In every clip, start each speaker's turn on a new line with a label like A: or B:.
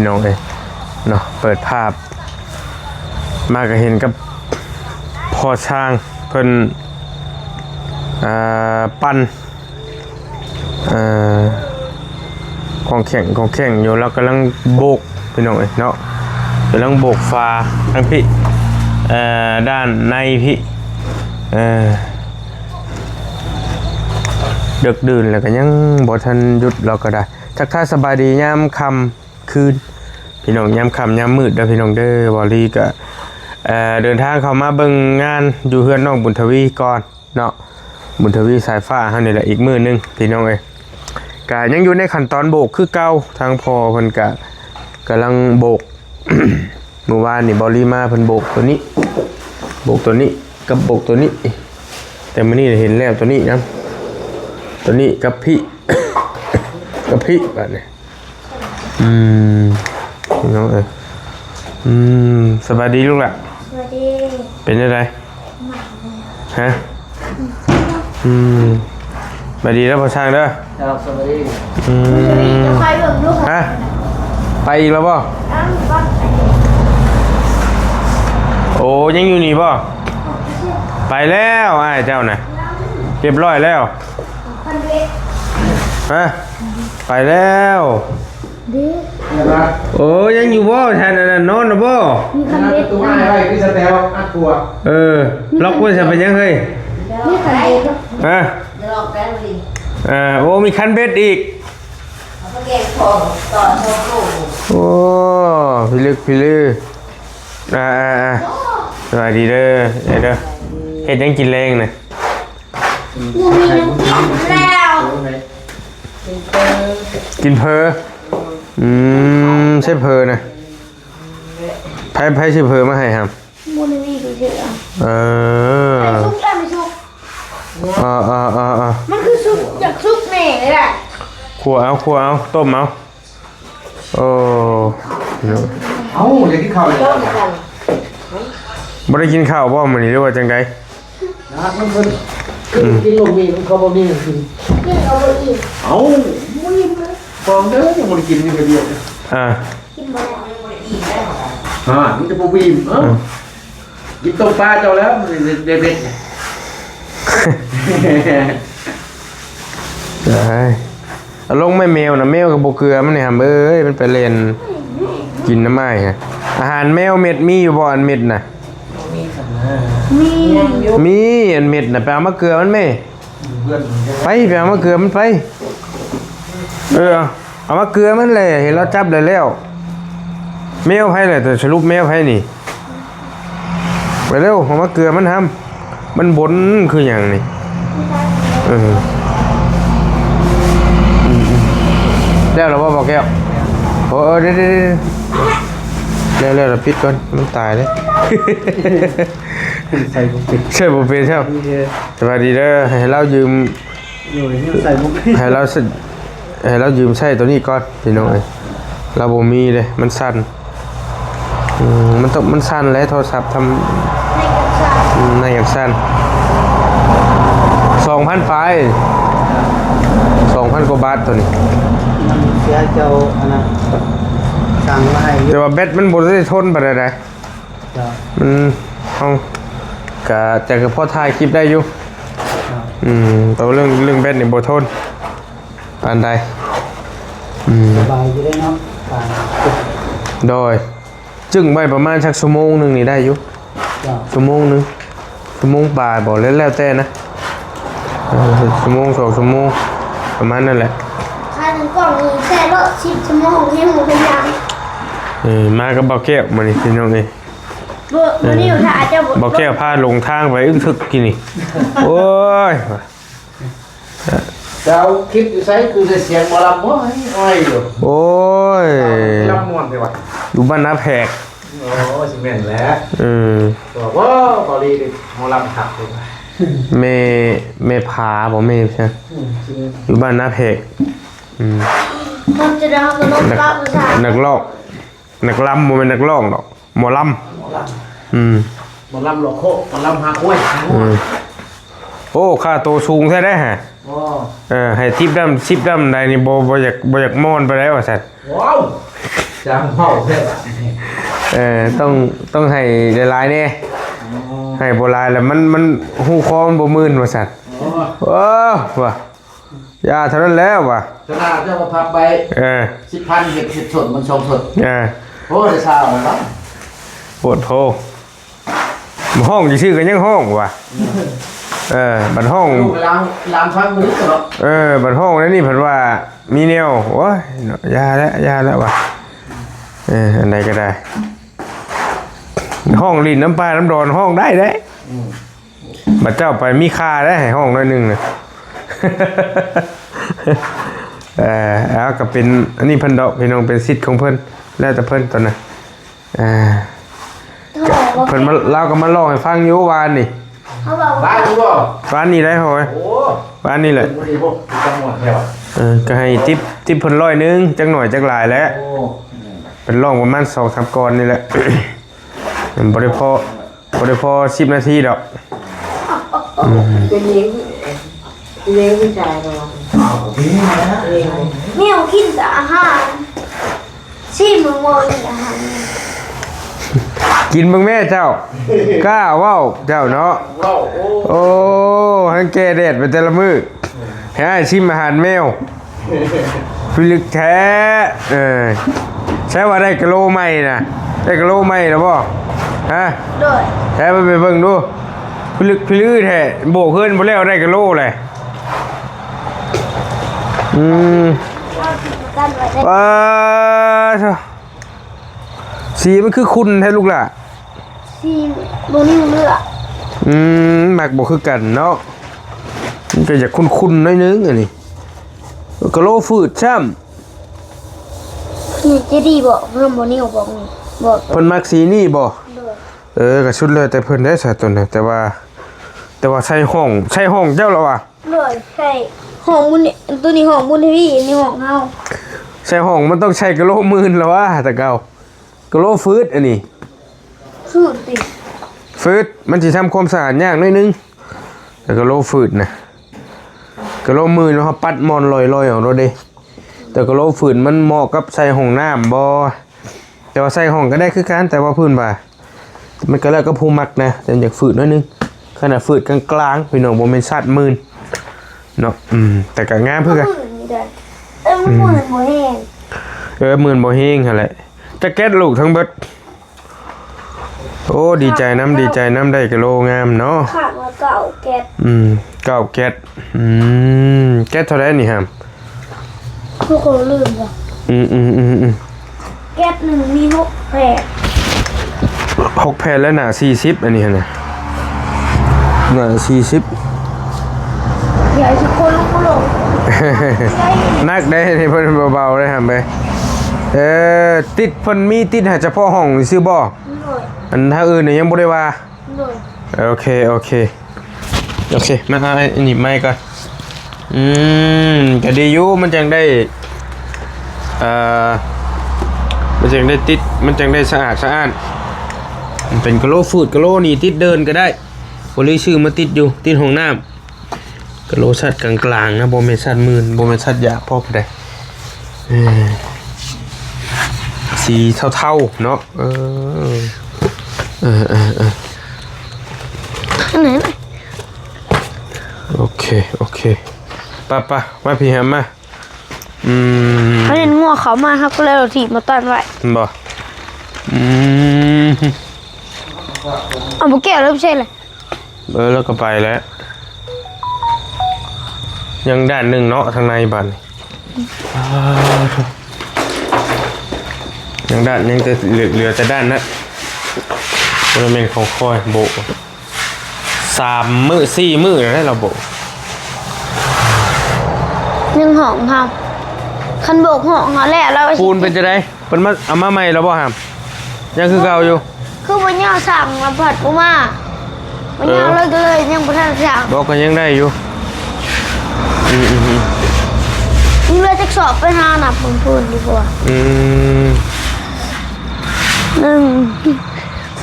A: น้องเลยเนาะเปิดภาพมาก็เห็นกับพอช่างเพิ่นปั่นของแข็งอยู่แล้วกำลังโบกพี่น้องเนาะกำลังโบกฟ้าทั้งพี่ด้านในพี่ดึกดื่นแล้วก็ยังบ่ทันหยุดเราก็ได้ทักทายสบายดียามค่ำคืนพี่น้องยามค่ำยามมืดเด้อพี่น้องเด้อวอลีก็เดินทางเข้ามาเบิ่งงานอยู่เฮือนน้องบุญทวีก่อนเนาะบุญทวีสายฟ้าเฮานี่แหละอีกมื้อนึงพี่น้องเอ้ยก็ยังอยู่ในขั้นตอนโบกคือเก่าทางพ่อเพิ่นก็กำลังโบก เมื่อวานนี่บอลลี่มาเพิ่นโบกตัวนี้โบกตัวนี้กับโบกตัวนี้แต่มื้อนี้เห็นแล้วตัวนี้นะตัวนี้กับพี่ กับพี่แบบนี้น้องเอ้ยสบายดีลูกหล่ะสบายดีเป็นยังไงฮะสบายดีแล้วพอช่างเด้อสบายดีไปเบิ่งลูกฮะไปอีกแล้วป่ะโอ้ยังอยู่นี่ป่ะไปแล้วไอ้เจ้าน่ะเรียบร้อยแล้วฮะไปแล้วโอ้ยังอยู่บ่ท่านนั่นนอนนะบ่ประตูให้ไว้คือสแตลอัดตัวล็อกไว้ซะเป็นยังเฮ้ยนี่คันเบ็ดฮะจะล็อกได้บ่ดิโอ้มีคันเบ็ดอีกเอาแกงของต่อโซ่โอ้พี่ลึกสวัสดีเด้อเด้อเฮ็ดยังกินแรงน่ะมียังกินแล้วกินเพอใช่เพอนะไพ่ชื่อเพอมาให้ครับมูลนิธิเฉยๆซุปได้ไม่ซุปมันคือซุปอยากซุปแม่เลยแหละขัวเอาต้มเอาโอ้อยากกินข้าวเลยบ่ได้กินข้าวบ่มื้อนี้หรือว่าจังไดนะมันเพิ่นกินลงมีมันก็บ่มีกินเอาบ่อิ่มบ่อิ่มฟองเด้อยังบ่ได้กินอยู่เดียวกินบ่ได้มันจะบ่อิ่มกินต้มปลาเจ้าแล้วเด็ดๆได้ลงไม่แมวนะแมวกับโบเกลือมันเนี่ยเอ้ยมันไปเล่นกินน้ำไม้ฮะอาหารแมวเม็ดมีอยู่บ่อันเม็ดน่ะมีอันเม็ดน่ะไปเอามะเกลือมันไหมไปเอามะเกลือมันไปเอามะเกลือมันเลยเห็นเราจับเลยแล้วแมวไผ่เลยแต่สรุปแมวไผ่นี่ไปเร็วเอามะเกลือมันทำมันบนคืออย่างนี้แล้วเราบอกแก้วโอ้เดี๋ยวเราปิดก่อนมันตายเลยใช่บุฟเฟ่ใช่สวัสดีเด้อให้เรายืมให้เรายืมใช่ตัวนี้ก่อนพี่น้องเอ้ยเราบ่มีเลยมันสั่นมันสั่นแล้วโทรศัพท์ทำในอย่างสั่น2,000 ไป2,000 กว่าบาทตัวนี้เสียเจ้าอันนั้นสั่งมาให้แต่ว่าแบตมันบ่ได้ทนปานใดมันเอาก็จะพอถ่ายคลิปได้อยู่แต่เรื่องแบตนี่บ่ทนปานใดสบายอยู่ได้เนาะโดยจึงไว้ประมาณสักชั่วโมงนึงนี่ได้อยู่ชั่วโมงนึงชั่วโมงบ่ายบ่แล้วแต่นะชั่วโมง2 ชั่วโมงประมาณนั่นแหละค่าหนึ่งกล่องนี้แค่รถ10 ชั่วโมงให้หมูเป็นยังมากับบ่าวแก้วมานี่พี่น้องเอ้ยวันนี้อยู่ท่าอาจจะบ่าวแก้วพาลงทางไปอึ้งทึกกินนี่โอ้ย
B: เจ้าคลิปอยู่ไสคือเสียงหมอลำบ่อ้อยอยู่
A: โอ้ย
B: ลำม่วนไปว่ะ
A: อยู่บ้านน้าแพก
B: โอ้สิแม่นแล้วบอกว่าบอลีหมอลำขับเลย
A: เมผาบ่เมใช่อยู่บ้านน้าแพก
C: มันจะได้ก็ต้องรับภาษา
A: นักร้องนักลำบ่เป็นนักร้องดอกหมอลำ
B: หมอลำหลอกโคหมอลำหาคุ้ย
A: โอ้ค่าโตสูงแท้ได้ฮะให้ทิปดำ10 ดำได้นี่บ่อยากมอนไปได้ว่าซั่น
B: ว้าว จังเมาแท้
A: ต้องให้หลายๆเนี่ยให้โบราณแล้วมันหูคอมันบ่มื่นว่าสัตว์ว่ะยาเท่านั้นแล้วว่ะ
B: ขนาดเจ้ามาพับไป10,000เห็ดสดมันชมสดโอ้ได้เช้าแล้ว
A: ปวดโธห้องจะชื่อกันยังห้องว่ะบัดห้อง
B: ลูกล้างฟังมือตลอด
A: บัดห้องนั่นนี่เพิ่นว่ามีแนวโอ้ยยาแล้วว่ะอันใดก็ได้ห้องลิ้นน้ำปลาน้ำร้อนห้องได้บัดเจ้าไปมีค่าได้ให้ห้องน้อยนึงน่ะแล้วก็เป็นอันนี้เพิ่นดอกพี่น้องเป็นสิทธิ์ของเพิ่นแล้วแต่เพิ่นตอนนั้นเพิ่นมาเล่าก็มาเล่าให้ฟังอยู่วานนี่
C: เขาบอกว่า
B: บ้านรู้บ่
A: วานนี่ได้หอย
B: โอ้
A: วานนี่แหละ
B: บ่ดีพวกจังหวัดแถว
A: ก็ให้ติ๊บเพิ่น100นึงจักหน่อยจักหลายแล้ว
B: โอ้
A: เป็นร่องประมาณ2-3 ก้อนนี่แหละ มันบ่ได้พอ10 นาทีดอก
D: เป็นเลี้ยงผู้ชายเรา
B: พี่นะ
C: ไม่เอากินแต่อาหารชิมมึงว่ากินอาหาร
A: กินเบิ่งแม่เจ้ากล้าเว้าเจ้าเนาะ
B: ว้าวโอ้
A: โอ้หังแกแดดไปแต่ละมื้อให้ชิมอาหารแมวพิลึกแท้ใช่ว่าได้กิโลใหม่น่ะได้กิโลใหม่แล้วบ่ฮะ
C: โดย
A: ใช่ไปเบิ่งดูพิลึกแท้โบกขึ้นบ่แล้วได้กิโลเลย
C: กันไว้ได้
A: ว้าสีมันคือคุณแท้ลูกล่ะ
C: ชิมบนนิ้วเลือด
A: หมักบ่คือกันเนาะมันก็อยากคุ้นๆหน่อยนึงอันนี้กะโลฝืดช้ำ
C: นี่จะดีบอกเพิ่มบนนิ้วบอกนี่บอก
A: เพิ่นมักสีนี่บ่
C: โดย
A: ก็ชุดเลยแต่เพิ่นได้ซะตัวน่ะแต่ว่าใส่ห้องเจ้าแล้วว่ะ
C: เลยใช่ห้องบุญนี่ตัวนี้ห้องบุญที่นี่ห้องเฮา
A: ใส่ห้องมันต้องใช้กะโลหมื่นแล้วว่ะแต่เก่ากะโลฟืดอันนี้
C: สูตรติ
A: ฟืดมันสิทำความสะอาดยากหน่อยนึงแต่กะโลฟืดนะกะโลหมื่นแล้วเขาปัดมอนลอยๆออกแล้วเด้แต่กะโลฟืดมันเหมาะกับใส่ห้องน้ำบ่แต่ว่าใส่ห้องก็ได้คือกันแต่ว่าพื้นว่ามันก็แล้วก็ผู้มักนะแต่อยากฝืดหน่อยนึงขนาดฝืดกลางๆพี่น้องบ่แม่นสัตว์หมื่นเนาะแต่ก็งามเพื่อกัน
C: นี่ได้มันบ่บ่แห้ง
A: หมื่นบ่เฮงหั่นแหละจะแก๊สลูกทั้งเบิดโอ้ดีใจน้ำได้กิโลงามเนาะ
C: ขาดมาเก่าแก๊ส
A: เก้าแก๊สแก๊สเท่าไหร่นี่ฮะ
C: ทุกคนลืมจ้ะ
A: แ
C: แก๊สหนึ่งมี6แผล
A: 6 แผ่นแล้วหนา40อันนี้นะหนา40
C: ใหญ่ทุกคนลูกหลง
A: นักได้นี่เพิ่นเบาๆได้หั่นไปติดเพิ่นมีติดหาเฉพาะห้องซื่อบ่
C: หน่อย
A: อันถ้าอื่นนี่ยังบ่ได้ว่า
C: หน่อย
A: โอเคมาเอาอันนี้ไม้ก่อนก็ดีอยู่มันจังได้มันจังได้ติดมันจังได้สะอาดมันเป็นกะโหลฟืดกะโหลนี่ติดเดินก็ได้บ่เลยชื่อมาติดอยู่ติดห้องน้ำกะโหลสัตว์กลางๆนะบ่แม่นสัตว์หมื่นบ่แม่นสัตว์หยาบพอได้สีเท่าๆเนาะ
C: ไหน
A: โอเคป่ะมาพี่แฮมมา
C: เขาเห็นงัวเขามาครับก็เลยเราถีบมาต้อนไว้
A: บ่
C: เอาบุกแก้วเริ่มใช่เลย
A: แล้วก็ไปแล้วยังด้านหนึ่งเนาะทางในบ้านยังจะเหลือแต่ด้านนั้นบริเวณของคอยโบก3 มื้อ 4 มื้อแล้วเราโบก
C: ยังห้องครับคันโบกห้องเขาแหละเรา
A: ปูนเป็นจะได้เป็นมาเอามาใหม่แล้วบ่ฮะยังคือเก่าอยู่
C: คือวันนี้สั่งมาผัดปูมาวันนี้เลยก็เลยยังไม่ทันสั่ง
A: บอกก็ยังได้อยู่
C: มึงเลยจะสอบไปหาหนับมึงพูดดีกว่า1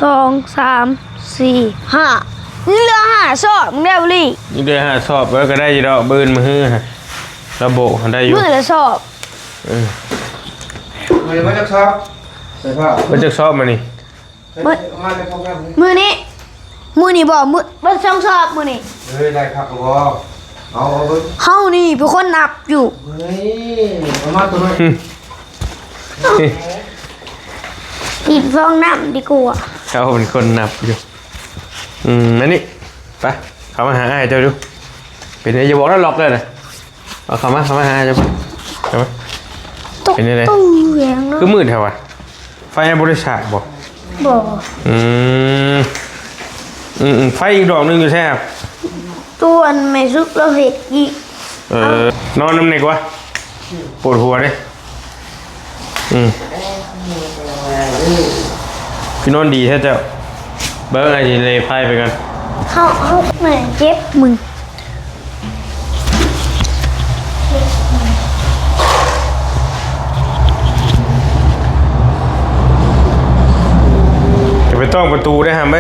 C: 2 3 4 5นี่เหลือ5สอบมึงได้บ่ลี่
A: นี่เดือน5 สอบแล้วก็ได้อยู่ดอกเบิ้นมาฮื้อระบบได้อยู่
C: มื้อละสอบ
B: มือมาจากชอบใส่ผ้า
A: มันจะชอบมานี่
B: มาในโปรแกรมนี้
C: มือนี่บอกมือช่องชอบมือนี่
B: เฮ้ยได้ครับผมเอาไป
C: เฮานี่เป็นคนนับอยู่
B: เฮ้ยมาตัวนี้
C: ติดฟองน้ำดีกว่า
A: เขาเป็นคนนับอยู่นั่นนี่ไปเขามาหาไอ้เจ้าดูเป็นไงอย่าบอกแล้วล็อกเลยนะเอาเขามาหาเจ้าไปเอามา
C: ตก
A: เป็นยังไง
C: ตู้แรงเนาะ
A: คือมืดแถวะไฟบริษัทบอก
C: บอก
A: ไฟอีกดอกหนึงอยู่ใช่ไหม
C: ตัวอันไม่ซุกเราเห็ดอีก
A: นอนน้ำไหนกวะปวดหัวเลยพี่นอนดีแท้เจ้าเบิ้งไอ้เลยไฟไปกัน
C: เขาแม่เจ็บมึง
A: จะไปต้องประตูได้ฮะไหม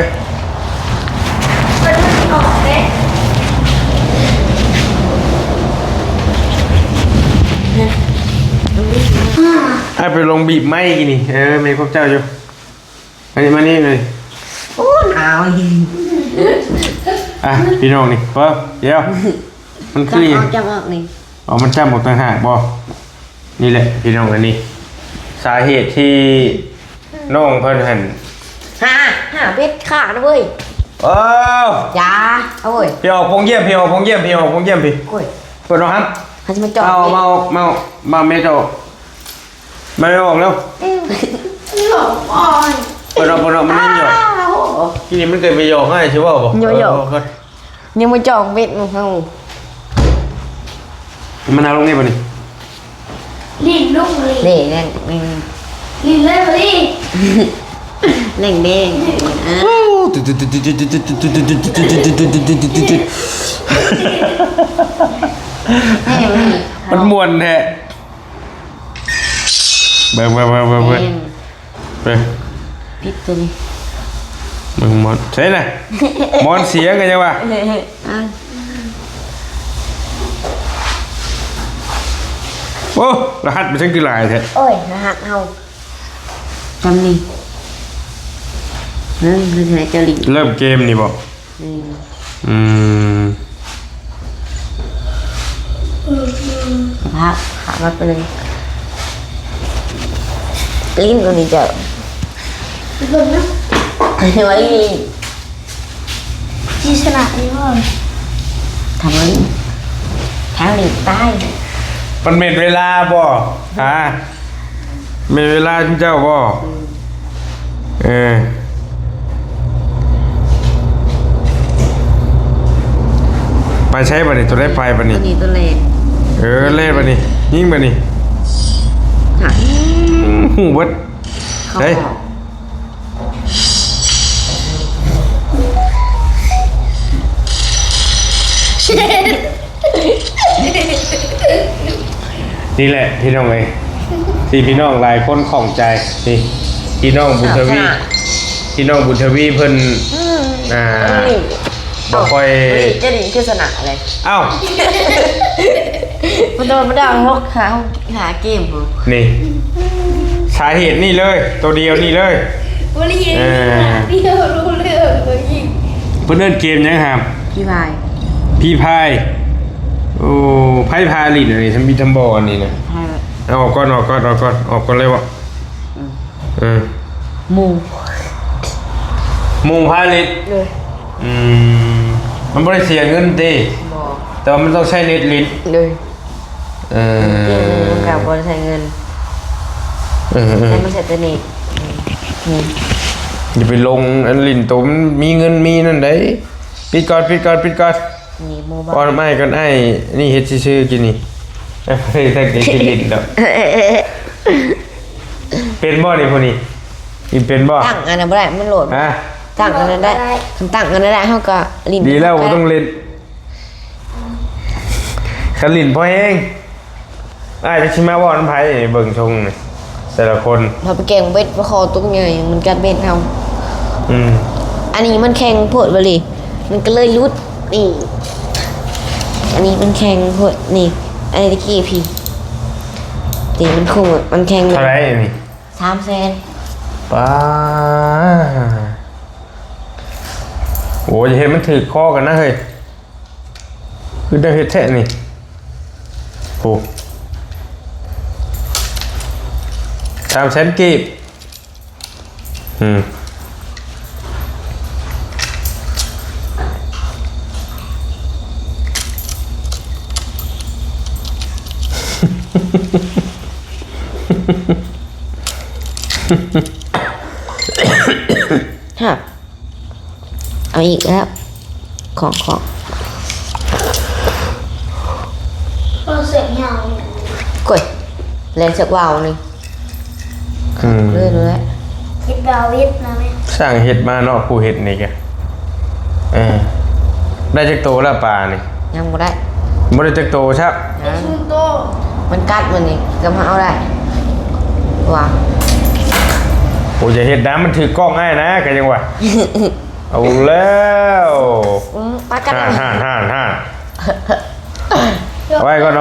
C: มันออกเลย
A: ไอ้ไปลงบีบไม้กินนี่มีพวกเจ้าอยู่อันนี้มานี่เลย
D: โอ้หนาวอี
A: พี่น้องนี่เดี๋ยวมันคือ
D: จำออกนี่
A: มันจำหมดต่างหากบ่นี่แหละพี่น้องอันนี้สาเหตุที่น้องเพิ่นหัน
D: หาเพชรขาดเว้ย
A: จ้า
D: เอาเว้ย
A: พี่ออกพงเยี่ยมพี่เปิดน้องครับ
D: เขาจะมาจอด
A: เอาเมจออกมาไม่ออกแล้วเปิดออกมันไม่หยอกที่นี่มันเคยไปหยอกให้ใช่ป่าวบ่
D: ยังมาจองเบ็ดมึงเขา
A: มันเอาลงนี่ป่ะนี่
C: ลิ้นลูกเลย
D: เด่นนั่น
C: ลิ้นเลยพอดี
D: แดงแดง
A: มันม่วนแท้เบิ่งไป
D: พิษตัวนี้
A: มึงมอนใช่น่ะมอนเสียงกันยังวะโอ้รหัสมันช่างคือหลายแท้
D: โอ้ยรหัสเฮาจำนี่นั่นคือไหนจะลิง
A: เริ่มเกมนี่บอก
D: พักขามาไปเลยลิ้นตัวนี้จะ
C: เบิ่งนะ
D: ไว้
C: จีชนะนี่ว่า
D: ทำไว้ทางลิ้นใต้
A: มันเม็ดเวลาบ่เม็ดเวลาเจ้าบ่ไปใช้ป่ะนี่ตัวได้ไปป่ะ
D: ตั
A: นี่
D: วนี้ตัวเล็ก
A: เล่ป่ะนี่ยิ่งป่ะนี่
D: หัก
A: หูเบิด
D: เข้า
A: เฮ้ย
D: ออก
A: นี่แหละพี่น้องเอ้ยที่พี่น้องหลายคนของใจนี่พี่น้องบุญทวีเพิ่นบ่ค่อย
D: จะลิ้นคือสนะอะไร
A: เอ้า
D: มันโดนมาดังฮกหาเกมเหรอ
A: นี่สาเหตุนี่เลยตัวเดียวนี่เลย
C: วันนี้พี่รู้เรื่องเลยยิง
A: เพิ่นเล่นเกมยังครับ
D: พี่พาย
A: พี่พายโอ้ไพ่พาลินอันนี้ทำบีทำบอลนี่นะ
D: พาย
A: เอาออกก่อนเลยวะ
D: หมู
A: มุงพาลิน
D: เลย
A: มันไม่ได้เสียเงินตี
D: บอ
A: แต่ว่ามันต้องใช้เน็ตลิน
D: เลยเกมมันกับบริษัทเงินให้มันเสร็จตัวนี้
A: อย่าไปลงอันลินตัวมันมีเงินมีนั่นได้ปิดก่อน
D: นี่โมบาย
A: ก่อนไม่ก่อนไอ้นี่เฮ็ดชื่อกินนี่ไอ้เฮ้ยแท็กเด็กกินลินแล้วเป็นบ่นี่พวกนี้กินเป็นบ่
D: ตั้งอันนั้นไม่ได้มันโหลด
A: ฮะ
D: ตั้งอันนั้นได้คันตั้งอันนั้นได้เท่ากับลิ้น
A: ดีแล้วบ่ต้องเล่นขลินพ่อเองอ้ายจะชิมาว่าน้ำไผ่เบิ่งชงนี่แต่ละคน
D: พอไปแกงเบ็ดพอคอตุ้งใหญ่มันกัดเบ็ดเท่า อันนี้มันแข็งโพดบริมันก็เลยรุดนี่ อันนี้มันแข็งโพดนี่ อันนี้ตะกี้พี่ ตีมันคงมันแข็ง
A: เท่าไหรนี่
D: 300,000
A: ป้าโอ้ยเห็นมันถือคอกันนะเฮ้ยคือได้เฮ็ดแท้นี่โอ้300,000 กีบ
D: ฮะเอาอีกแล้วของ
C: รู้สึกเหงาก
D: ดเล่นสักวาวหนึงเลย
C: คิดดาวิดนะแม่
A: สร้างเห็ดมาเนาะผู้เห็ดนี่แกได้จักโตแล้วปลานี่
D: ยังบ่ได้
A: บ่ได้จักโตครับ
C: ไอ้ชุนโต
D: มันกัดมันนี่ก็มาเอาได้ว้า
A: โอ้ยอย่าเห็ดน้ำมันถือกล้องง่ายนะกันยังวะ เอาแล้ว
D: ปลากัด
A: ห่านเอาไว้ก่อน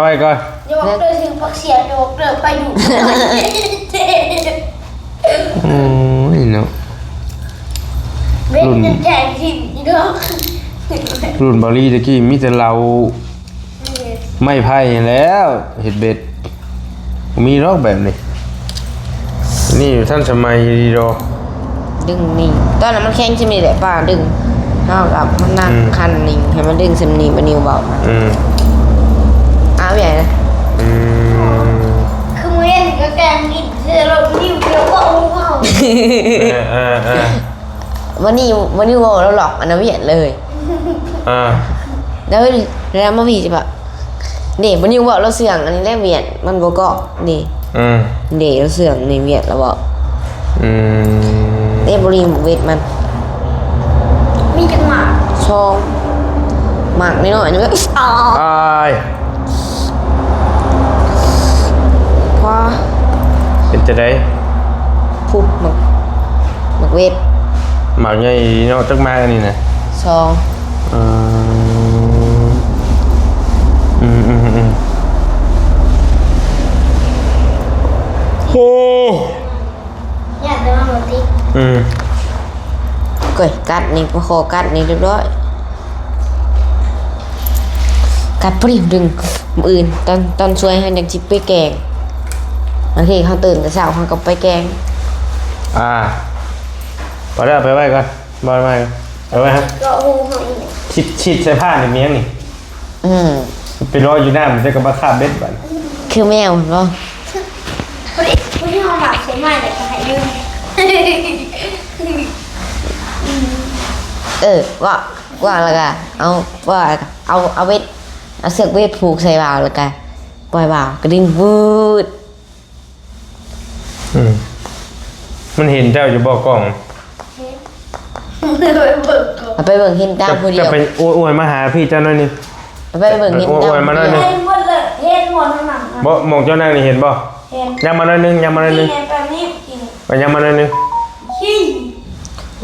C: โยกเดินถึงพักเสียโยกเดินไปดู
A: โอ้ยเนาะ
C: เบ็ดจะแจกถิ่นอีดอก
A: รุ่นบาลีตะกี้มีแต่เราไม่ไพ่แล้วเห็ดเบ็ดมีรอกแบบนี้นี่ท่านสมัยดีดอ
D: ดึงนี่ตอนนั้นมันแข็งใช่ไหมแหละป้าดึงเท่ากับมันนั่งคันนิ่งให้มันดึงสำนีมันนิ้วเบาเอาใหญ่นะ
C: คือเมื่อก็แกงกินเสือลงนิ้วเดียวก็อุ้งเข้า
D: วันนี้โง่เราหลอกอันนั้นเวียนเลยแล้วมาพี่จะแบบนี่วันนี้บอกเราเสื่องอันนี้แรกเวียนมันบอกก็นี่เดี๋ยวเราเสื่องนี่เวียนเราบอกเต้บรีมเวทมัน
C: มีจังหวะ
D: ช่องหมักนิดหน่อยนึงก็อ๋อ
A: อาย
D: พอ
A: เป็นจะได้
D: พุบหมักเวท
A: หมักใหญ่เนาะจักมาอันนี้นะ
D: ช่อง
A: โอ้
C: อยากจะมาบอกติ๊ก
D: เกิดกัดนี่พอคอกัดนี่เรียบร้อยกัดปริมดึงมืออื่นตอนช่วยให้ยังจิบไปแกงบางทีเขาตื่นแต่เช้าเขาก็ไปแกง
A: พอได้ไปไว้ก่อนบอยไว้ไปไว้ครับ
C: ก็หูหอย
A: ชิดใส่ผ้าในเมียงนี่ไปรออยู่หน้ามันจะกระบะคาบเบ็ดบัน
D: คือแมวเนาะ
C: พอดีห้องหลับใช่ไหมเดี๋ยวจะให้ยืม
D: ว่าแล้วกันเอาเวทเอาเสือกเวทผูกใส่บ่าวแล้วกันปล่อยบ่าวกระดิ่งวืด
A: มันเห็นเจ้าอยู่บ่อกล้อง
D: เอาไปเบิ่งเห็นตามผู้เดี
A: จะ
D: ยว
A: ไปอวยมาหาพี่เจ้าหน่อยนึง
D: เอาไปเบิ่งเห็นตาม
A: โอ้ยมาหน่อยหนึ่ง
C: เห็นหมดเลยเห็นหมดทั้งหนัง
A: บ่หมองเจ้านั่งนี่เห็นบ่
C: เห็น
A: ยังมาหน่อยนึง
C: นี่ไงแบบนี้กิน
A: ไปยังมาหน่อยนึง
C: ขี้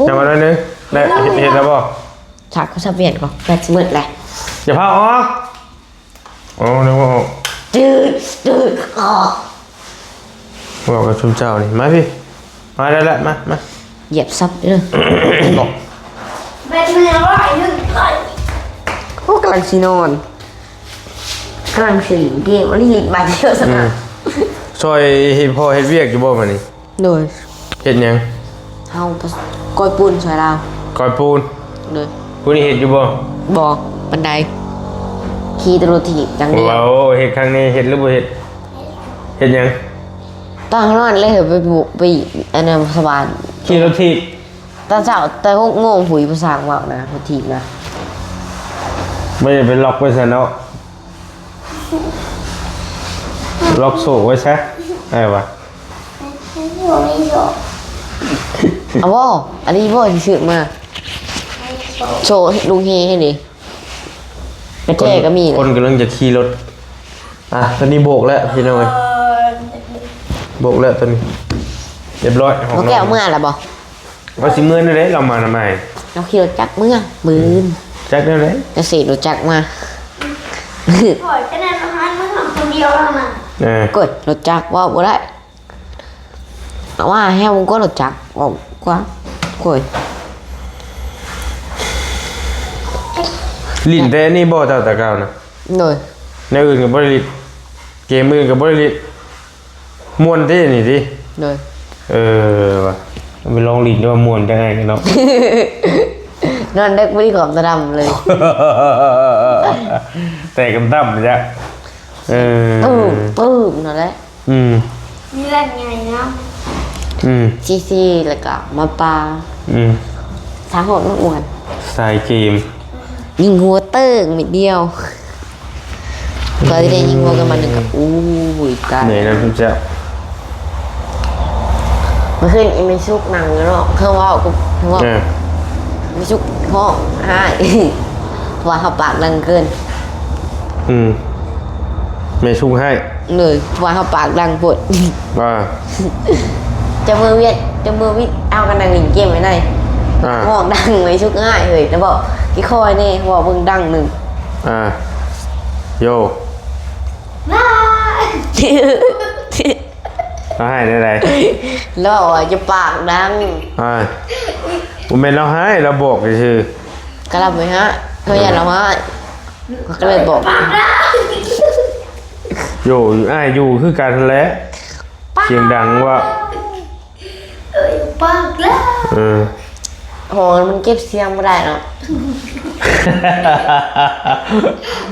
A: ยังมาหน่อยนึงได้เห็นแล้วบ่
D: ฉากเขาชอบเปลี่ยนก่อนแบตมืดแหละ
A: อย่าพาออกโอ้นึกว่าออก
D: จืดออก
A: บอกกับชุมเจ้านี่มาพี่มาได้แล้วมา
D: เหยียบซับเลย
A: บอก
C: เป็นเนื้อว่านึ่งไข่
D: พวกกำลังซีนอนกำลังสีเกมวันนี้บาดเจ็บสนาม
A: ซอยเฮ็ดพ่อเฮ็ดเวียกอยู่บ่มื้อนี้
D: โดย
A: เฮ็ดหยัง
D: เฮาก้อยปูนช่วยเรา
A: ก่อยปูน
D: โดย
A: ผู้นี้เฮ็ดอยู่บ่
D: บอกบันไดขี่ตะโรถีบอย่างเดียว
A: ว้าวเฮ็ดครั้งนี้เฮ็ดหรือบ่เฮ็ดเฮ็ดหยัง
D: ตอนข้างนอกเลยเหรอไปบุกไปอันนั้นสบาน
A: ขี่รถถีบ
D: ตอนเช้าแต่พวกโง่หุยภาษาว่านะพอถีบนะ
A: ไม่ได้ไปล็อกไว้ซะเนาะล็อกโซ่ไว้ซะไอ้วะ
C: ผมไม่ชอบ
D: เอาบ่อันนี้บ่ที่ซื้อมาโชว์ลุงเฮให้ดิกระเจก็มี
A: คนกำลังจะขี่รถตอนนี้โบกแล้วพี่น้อยโบกแล้วตอนนี้เรียบร้อยของ
D: บ่แก้วเมื่อล่ะบ่
A: ว่าสิเมื่อนี่เลยเรามาทำไม
D: เราขี่รถจักรเมื่อมืน
A: จักได้เลย
D: จะเสกรถจักรมา
C: ปล่อยแค่นั้นอาหารมันทำคนเดียวแล้วนะ
D: กดรถจักรว่าบ่ได้แต่ว่าแห้วมันก็รถจักรบอกกว่าโอ้ย
A: ลิ้นแต่นี่บ่เจ้าตะเกานะ
D: เลย
A: ในอื่นกับบริลิตเกมอื่นกับบริลิตม่วนที่นี่ดิ
D: เลย
A: ว่ะไปลองลิ้นดูว่าม่วนจังไงเนาะ
D: นอนเด็กไม่ได้ขอบตาดำเลย
A: แต่กำตั้มจ้ะ
D: ปื้มนั่นแหละ
C: มีแรงไงนะ
D: ซีแล้วก็มาปลาสามหดมันอ้วน
A: สายเกม
D: ยิงหัวเติ้งนิดเดียวก็ได้ยิงหัวกันมาหนึ่งกับอู้ยตาย
A: ไหนนะพี่เจ้า
D: เมื่อคืนอีไม่ชุกหนังเนาะเพิ่งว่าก็เพิ่งว่าไม่ชุกห้องให้ ว่าเขาปากดังเกิน
A: ไม่ชุ่งให้
D: เลยว่าเขาปากดังปวด
A: ว่า
D: จะมือเวียดเอากันดังหลิงเกมไว้ไหนห้องดังไม่ชุกง่ายเลยแต่บอกกี่คอยนี่บอกเพิ่งดังหนึ่ง
A: โย
C: ว้า
A: เราให้ได้ไร
D: แล้วบอกว่าจะปากดัง
A: ผมเป็นเราให้เราบอกคือ
D: ก็รับไว้ฮะเขาอยากเราฮะก็เลยบอก
A: โยอยู่คือการแล้วเสียงดังว่า
C: ปากแล้ว
D: โหมันเก็บเสียงไม่ได้เนาะ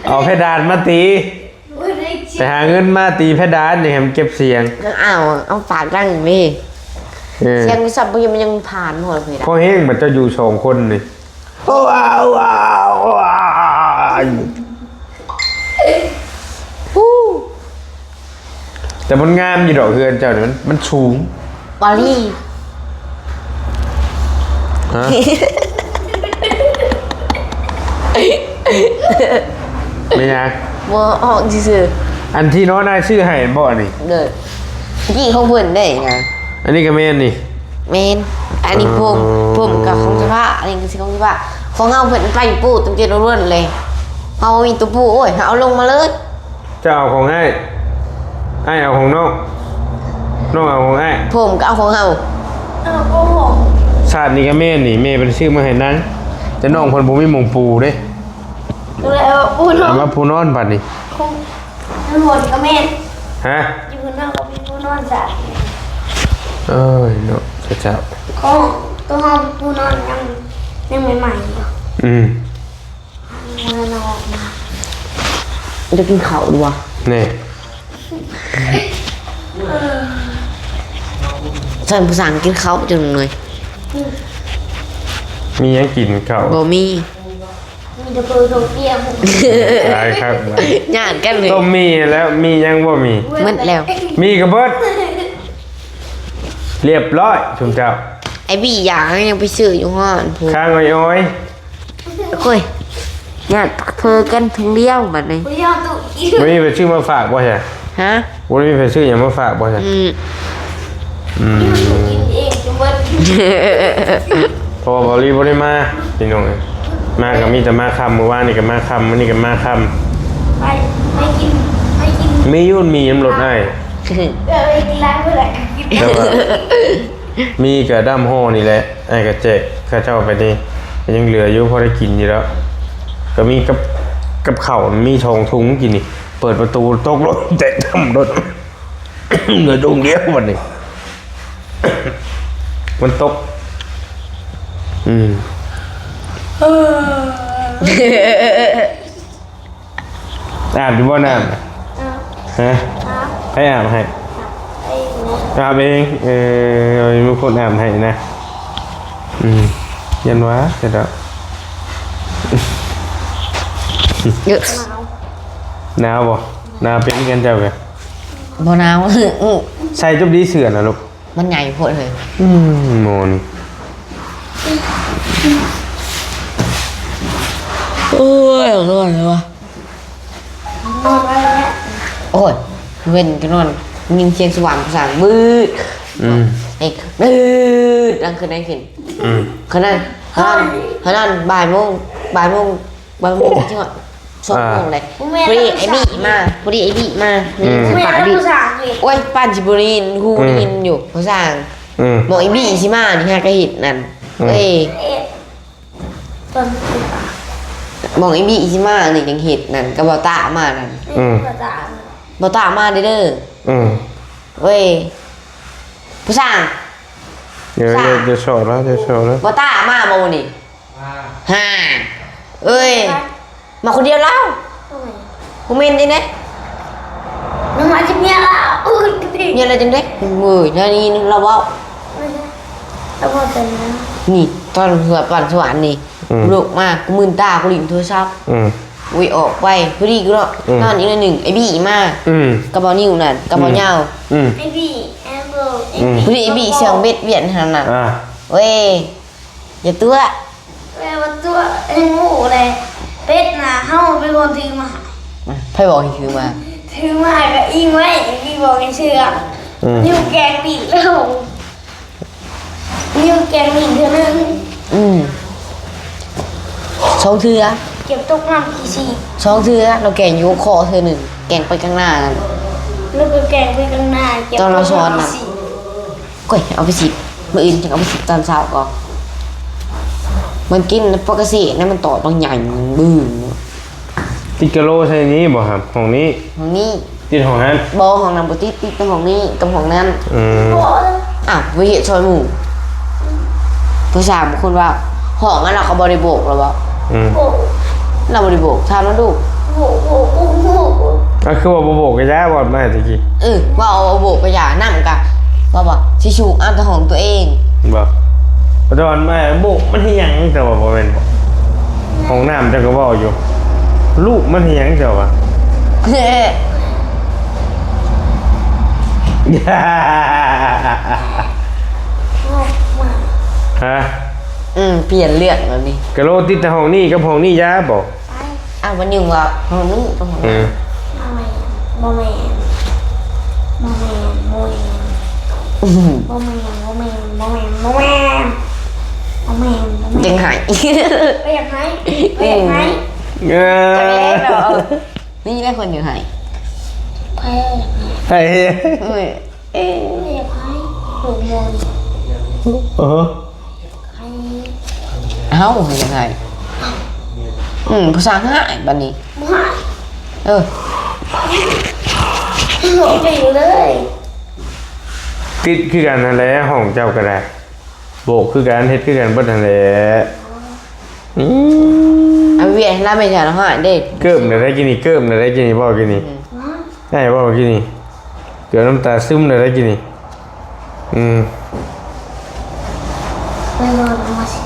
A: เอาเพดานมาตีไปหาเงินมาตีเพดานอย่างมันเก็บเสียง
D: ก็เอาปากดังไปเสียงสับมันยังผ่านหมดเลยนะ
A: พอแห้งมันจะอยู่2 คนนี่ว้าวแต่มันงามอยู่ดอกเฮือนเจ้าเนี่ยมันสูง
D: บาลี่
A: ฮะ ไม่ยาก
D: มัวออกซื่อ
A: อันที่น้องนายชื่อให้บ่นี่
D: ๆเลยกี่ของเพื่อนได้นะ
A: อันนี้ก็แม่นนี่
D: เมนอันนี้ผมกับของเสื้อผ้าอันนี้คือของเสื้อผ้าของเอาเพื่อนไปปูตั้งใจล้วนเลยเอามีตัวปูโอ้ยเอาลงมาเลย
A: จะเอาของให้เอาของน้องเอาของไอ้
D: ผมก็เอาของเอา
C: โอ้โห
A: ชาตินี้ก็แม่นนี่แม่เป็นชื่อมาให้นั้นแต่น้องคนบ่มีหมองปูเด้
C: แล้วปูนอ
A: เอา
C: น
A: มาปูนอนบัดนี่
C: คงทั้งหมดก็แม่น
A: ฮะ
C: อยู่บนนอกก็มีปูนอนจ้ะ
A: เอ้ยเนาะเจ้า
C: ของตัวห้องปูนอนยังใหม่ๆอยู่มันนอนมา
D: จะกินข้าวดูวะ
A: นี่
D: ฉันภาษาอังกฤษเขาจนเลย
A: มีหยังกินข้าว
D: บ่มี
C: มีแต่เบอร์โทรเปียก
A: ได้ครับ
D: ญาติกันเลย
A: ต้มมีแล้วมีหยังบ่มี
D: หมดแล้ว
A: มีกระเบิดเรียบร้อยชุมเจ้า
D: ไอ้บี้อย่างยังไปซื้ออยู่ห้องพู
A: ข้างอ้อย
D: โอ้ยญาติเธอกันทั้งเลี้ยวแบบนี้
C: กูยอมตุกอีก
A: ๆบ่มีไปชื่อมาฝากบ่ใช่
D: ฮะ
A: บ่มีไปชื่อหยังมาฝากบ่ใช่
C: กินเองจะเบิด
A: พอบอลีบ่ได้มาพี่น้องเอ้ยมาก็มีแต่มาค่ำเมื่อวานนี่ก็มาค่ำมื้อนี้ก็มาค่ำ
C: ไปไม่กิน
A: มียุ่นมีน้ำรถให้
C: ไปกินร้านเมื่อไหร่กิน
A: แต่ว่ามีกระด้ำห่อนี่แหละไอ้กระเจกข้าเจ้าไปนี่ยังเหลืออยู่พอได้กินอยู่แล้ว ก็มีกับข้าวมีทองทุงกินนี่ เปิดประตูตกรถแตะทำรถ เหลือดงเดียววันนี้ มันตก อาบอยู่บ่น้ำน่ะฮะให้อาบให้อาบเองมีคนอาบให้นะยันวะเสร็จแล้ว
D: เยอะ
A: หนาวบ่หนาวเป็นกันเจ้าแก
D: บ่หนาว
A: ใส่จุบดีเสือนะลูก
D: มันใหญ่โพดเลย
A: โมน
D: โอ้ยร้อนเลยวะ
C: นอนไปแล้ว
D: โอ้ยเว้นกันนอนยินเสียงสว่างสางมืดไอ้มืดดังขึ้นได้ขึ้นขนาดบ่ายโมงใช่ไหม ช่วงโมงเลยพอดีไอ้บีมานี่
C: แม่
D: ป่า
C: แล้ว
D: บี
C: ผู้สาวอีก
D: โอ้ยป้านจิบุรีนฮูนินอยู่เขาสั่ง หมอไอ้บีสิมานี่ฮะก็เห็นนั่นเอ้ย
C: ต้นผู้สาว
D: หมอไอ้บีสิมานี่ยังเห็นนั่นก็บ่ตามานั่น
C: ผู้สาว
D: บ่ตามาเด้อเว้ยผู้สั่ง
A: เดี๋ยวโชว์แล้ว
D: บ่ตามาบ่นี่ฮ่าเอ้ยมาคนเดียวแล้วกูเมนดิเด้
C: น้องมาจะเมียแล้วอุ้ยดิ
D: มีอะไรจังเด้เว้ยนั่นนี่เราเว้า
C: แล้วพอเป็นนะ
D: นี่ตอนเหือปั่นสวรรค์นี่ลูกมากูมึนตากูหลินโทรศัพท์อุ้ยออกไปพอดีกูเนาะนอนอีกหนึ่งไอ้บี้มากระเป๋านิ้วนั่นกระเป๋าเหย้า
C: ไอ้พี่แอมเบอร์ไอ้
D: พอดีไอ้บี้เสียงเบ็ดเวียนหันน่ะ
A: อ่า
D: เว้ยอย่าตัว
C: แม่ว่าตัวไอ้หมูเลยเป็ดน่ะเฮาเป็นคนถือมา
D: ไพ่บอกให้คือมา
C: ถือมาก็อิงไว้พี่บอกให้เชื่อนิ้วแกงบีบแล้วนิ้วแกงบีบเท่านึง
D: สองเทือ
C: เก็บตกน้ำกี่ซี
D: สองเทือเราแกงอยู่คอเธอหนึ่งแกงไปข้างหน้านั่น
C: แล้วก็แกงไปข้างหน้าเก็บ
D: ตอนเราซ้อนน่ะ
C: สี่
D: ก้อยเอาไปสิมื้ออื่นจะเอาไปสิตอนเช้าก่อนมันกินปกตินั่นมันตอดบางอย่างบึ้ง
A: ติกะโลใช่นี้บ่ครับของนี้
D: ของนี้
A: ติดของนั้น
D: บอของนำปติติดกับของนี้กับของนั้น
C: โอ้ย
D: อ้าววิเหตุซอยหมู่ผู้ชายบางคนว่าห้องนั้นเราเขาบริโภคหรอวะ
C: โอ้ย
D: เราบริโภคทำแล้วดู
C: โอ้โหโอ้โห
A: ก็คือว่าบ่โบกกระยะบ่มาตะกี้
D: ว่าเอาโบกกระยานั่งกะว่าบอกชิชูอ้ามแต่ของตัวเอง
A: บ่ปัจจุบันมาโบกมันเฮียงแต่ว่าบ่แม่นบ่ห้องน้ำจังก็เว้าอยู่ ลูกมันเฮียงเจ้าว่ะ ฮะ
D: เปลี่ยนเรื่องแล้วนี่
A: กะโลติดแต่ห้องนี้กับห้องนี้ยะบ่
D: อ้าววันหนึ่งว่าของนี้กับของนั้น
C: โมเมนโมเมนโมเมนโมเมนโมเมนโมเมนโมเมนโมเมนโมเมน
D: ยังหาย
C: ไปอยากไหมไปอยากไหม
D: นี่ได้คนยังหาย
C: ไปอยากไหม
A: ไอ้
C: ไปอยากไหมหนูมน ใคร
D: เอ้ายังไงภาษาง่ายบันนี้
C: มา
D: เออ
C: หนูไปเลย
A: ติดคือกันนั่นแหละห้องเจ้าก็ได้โบกคือกันเฮ็ดคือกันเบิดนั่นแหละ
D: เอาเวียนแล้วไม่ใช่แล้วหายเด็ก
A: เกิบได้กินนี่เกิบได้กินนี่บ่กินนี่ได้บ่กินนี่เกิดน้ำตาซึมได้กินนี่
C: ไปนอนมาสิ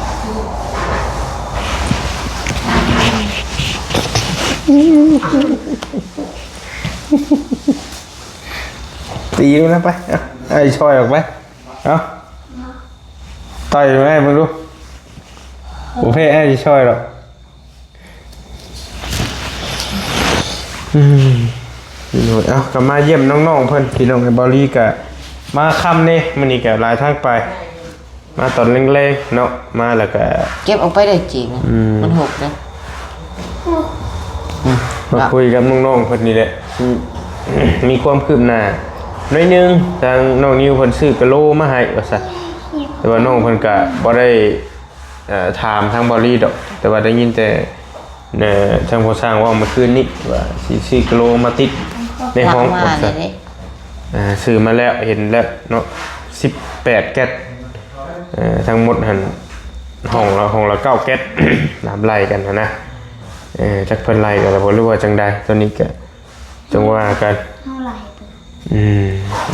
A: ตีมันนะไปไอ้ชอยออกไปเอาต่อยอยู่ไงมึงดูผมให้ไอ้ชอยหรอกพี่น้องเอากลับมาเยี่ยมน้องๆเพิ่นพี่น้องไอ้บอลลี่กะมาค่ำนี่มันนี่กะหลายทางไป มาตอนเร่งๆเนาะมาแล้วก็
D: เก็บออกไปได้จริงนะมันหกนะ
A: มาคุยกับน้องๆเพิ่นนี่แหละมีความคืบหน้าหน่อยนึงทางน้องนิวเพิ่นซื้อกะโลมาให้ว่าซั่นแต่ว่าน้องเพิ่นก็บ่ได้ถามทางบอลลี่ดอก แต่ว่าได้ยินแต่ทางผู้สร้างว่าเมื่อคืนนี้ว่าสิซื้อกะโลมาติดในห้อง
D: มา
A: ว่า
D: เล
A: ซั่
D: ย
A: น
D: เด้
A: ซื้อมาแล้วเห็นแล้วเนาะ18แก๊สทั้งหมดหันห้องละ9แก๊ส น้ำไล่กันนะจักเพิ่นไล่กันแล้วบ่รู้ว่าจังใดตอนนี้ก็จังว่ากัน
C: เท่าไหร่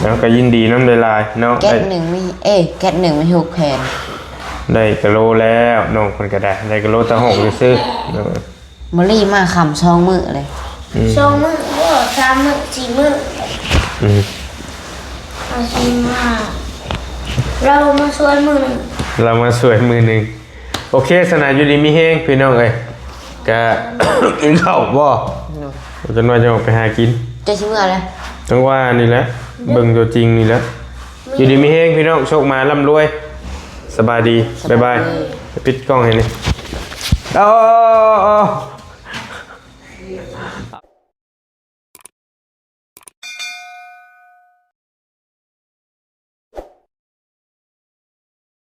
A: แล้วก็ยินดีน้ำลายเนาะ
D: แก๊สหนึ่งไม่แก๊สหนึ่งไม่หกแผ่น
A: ได้กะโลแล้วน้องเพิ่นก็ได้กะโลตะหงซื้อ
D: มอลี่มาคำช่องมือเลย
C: สองมื้อก็สามมื้อสี่มื้อ อาชิมาเรามาช่วยมือหนึ่ง
A: เรามาสวยมือหนึงโอเคสนาอยู่ดีมีแฮงพี่น้องเอ้ยก็ กินข้าวบ่จนว่าจะออกไปหากิน
D: จะชิมอะไร
A: จังว่านี่แหละเบิ่งตัวจริงนี่แหละอยู่ดีมีแฮงพี่น้องโชคมาร่ำรวยสบายดีบ๊ายบายปิดกล้องให้นี่ เลย